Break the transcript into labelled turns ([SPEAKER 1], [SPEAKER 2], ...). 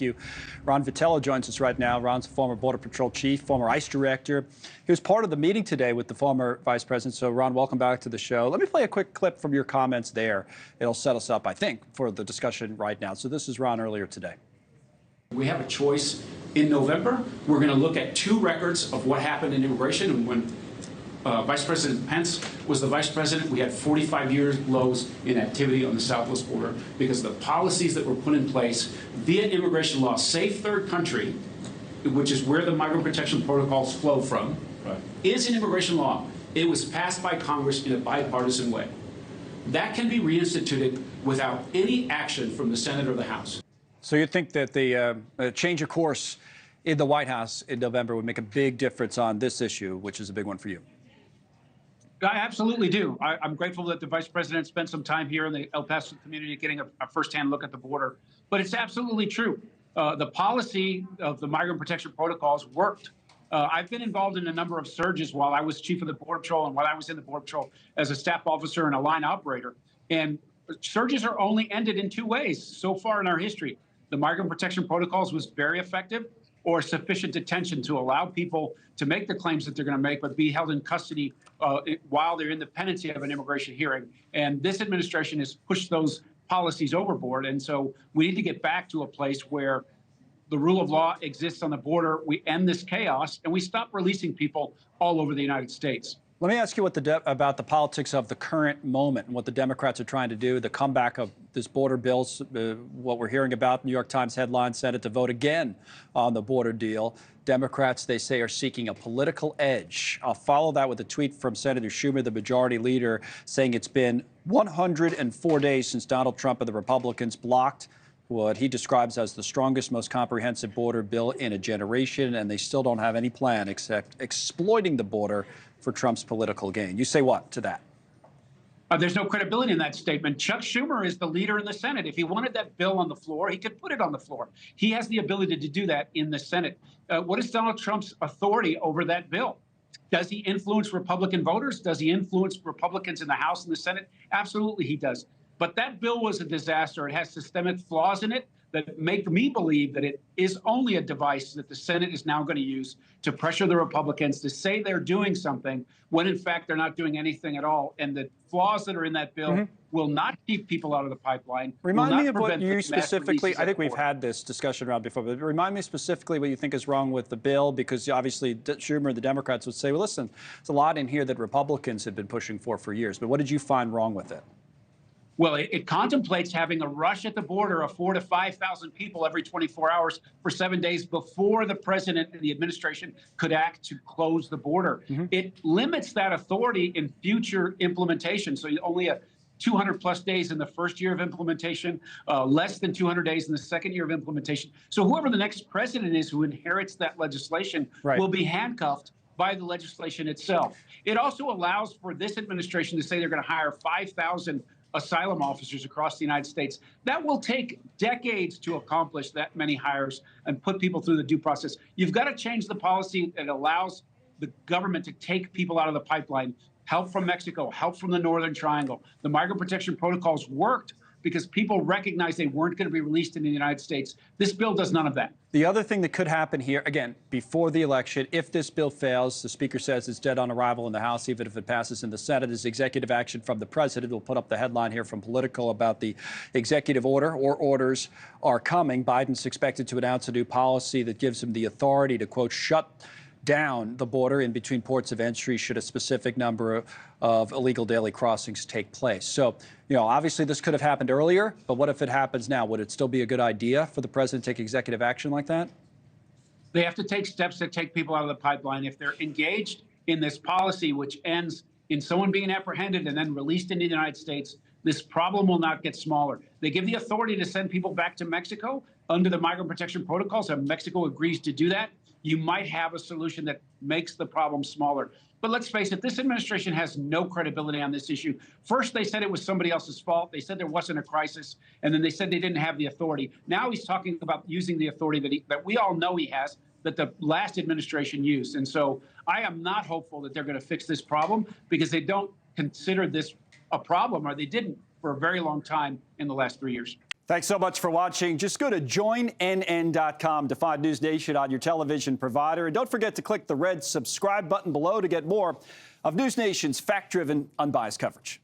[SPEAKER 1] Thank you. Ron Vitiello joins us right now. Ron's a former Border Patrol chief, former ICE director. He was part of the meeting today with the former vice president. So, Ron, welcome back to the show. Let me play a quick clip from your comments there. It'll set us up, I think, for the discussion right now. So this is Ron earlier today.
[SPEAKER 2] We have a choice in November. We're going to look at two records of what happened in immigration. And when Vice President Pence was the vice president, we had 45-year lows in activity on the southwest border because the policies that were put in place via immigration law, safe third country, which is where the Migrant Protection Protocols flow from, is an immigration law. It was passed by Congress in a bipartisan way. That can be reinstituted without any action from the Senate or the House.
[SPEAKER 1] So you think that the change of course in the White House in November would make a big difference on this issue, which is a big one for you?
[SPEAKER 3] I absolutely do. I'm grateful that the vice president spent some time here in the El Paso community getting a firsthand look at the border. But it's absolutely true. The policy of the Migrant Protection Protocols worked. I've been involved in a number of surges while I was chief of the Border Patrol and while I was in the Border Patrol as a staff officer and a line operator. And surges are only ended in two ways so far in our history. The Migrant Protection Protocols was very effective, or sufficient detention to allow people to make the claims that they're going to make, but be held in custody while they're in the pendency of an immigration hearing. And this administration has pushed those policies overboard. And so we need to get back to a place where the rule of law exists on the border, we end this chaos, and we stop releasing people all over the United States.
[SPEAKER 1] Let me ask you about the politics of the current moment and what the Democrats are trying to do, the comeback of this border bill, what we're hearing about, New York Times headline, Senate to vote again on the border deal. Democrats, they say, are seeking a political edge. I'll follow that with a tweet from Senator Schumer, the majority leader, saying it's been 104 days since Donald Trump and the Republicans blocked what he describes as the strongest, most comprehensive border bill in a generation, and they still don't have any plan except exploiting the border for Trump's political gain. You say what to that?
[SPEAKER 3] There's no credibility in that statement. Chuck Schumer is the leader in the Senate. If he wanted that bill on the floor, he could put it on the floor. He has the ability to do that in the Senate. What is Donald Trump's authority over that bill? Does he influence Republican voters? Does he influence Republicans in the House and the Senate? Absolutely he does. But that bill was a disaster. It has systemic flaws in it that make me believe that it is only a device that the Senate is now going to use to pressure the Republicans to say they're doing something when, in fact, they're not doing anything at all. And the flaws that are in that bill will not keep people out of the pipipeline.
[SPEAKER 1] Remind me of what you specifically, I think we've had this discussion around before, but remind me specifically what you think is wrong with the bill, because obviously Schumer and the Democrats would say, well, listen, there's a lot in here that Republicans have been pushing for years. But what did you find wrong with it?
[SPEAKER 3] Well, it contemplates having a rush at the border of 4,000 to 5,000 people every 24 hours for 7 days before the president and the administration could act to close the border. It limits that authority in future implementation. So only 200+ days in the first year of implementation, less than 200 days in the second year of implementation. So whoever the next president is who inherits that legislation will be handcuffed by the legislation itself. It also allows for this administration to say they're going to hire 5,000 asylum officers across the United States. That will take decades to accomplish that many hires and put people through the due process. You've got to change the policy that allows the government to take people out of the pipeline. Help from Mexico, help from the Northern Triangle. The Migrant Protection Protocols worked because people recognized they weren't going to be released in the United States. This bill does none of that.
[SPEAKER 1] The other thing that could happen here, again, before the election, if this bill fails, the Speaker says it's dead on arrival in the House, even if it passes in the Senate, is executive action from the president. We'll put up the headline here from Politico about the executive order or orders are coming. Biden's expected to announce a new policy that gives him the authority to, quote, shut down the border in between ports of entry should a specific number of illegal daily crossings take place. So, you know, obviously this could have happened earlier, but what if it happens now? Would it still be a good idea for the president to take executive action like that?
[SPEAKER 3] They have to take steps that take people out of the pipeline. If they're engaged in this policy, which ends in someone being apprehended and then released into the United States, this problem will not get smaller. They give the authority to send people back to Mexico under the Migrant Protection Protocols, and Mexico agrees to do that. You might have a solution that makes the problem smaller. But let's face it, this administration has no credibility on this issue. First, they said it was somebody else's fault. They said there wasn't a crisis. And then they said they didn't have the authority. Now he's talking about using the authority that we all know he has, that the last administration used. And so I am not hopeful that they're going to fix this problem because they don't consider this a problem, or they didn't for a very long time in the last 3 years.
[SPEAKER 1] Thanks so much for watching. Just go to joinnn.com to find News Nation on your television provider. And don't forget to click the red subscribe button below to get more of News Nation's fact-driven, unbiased coverage.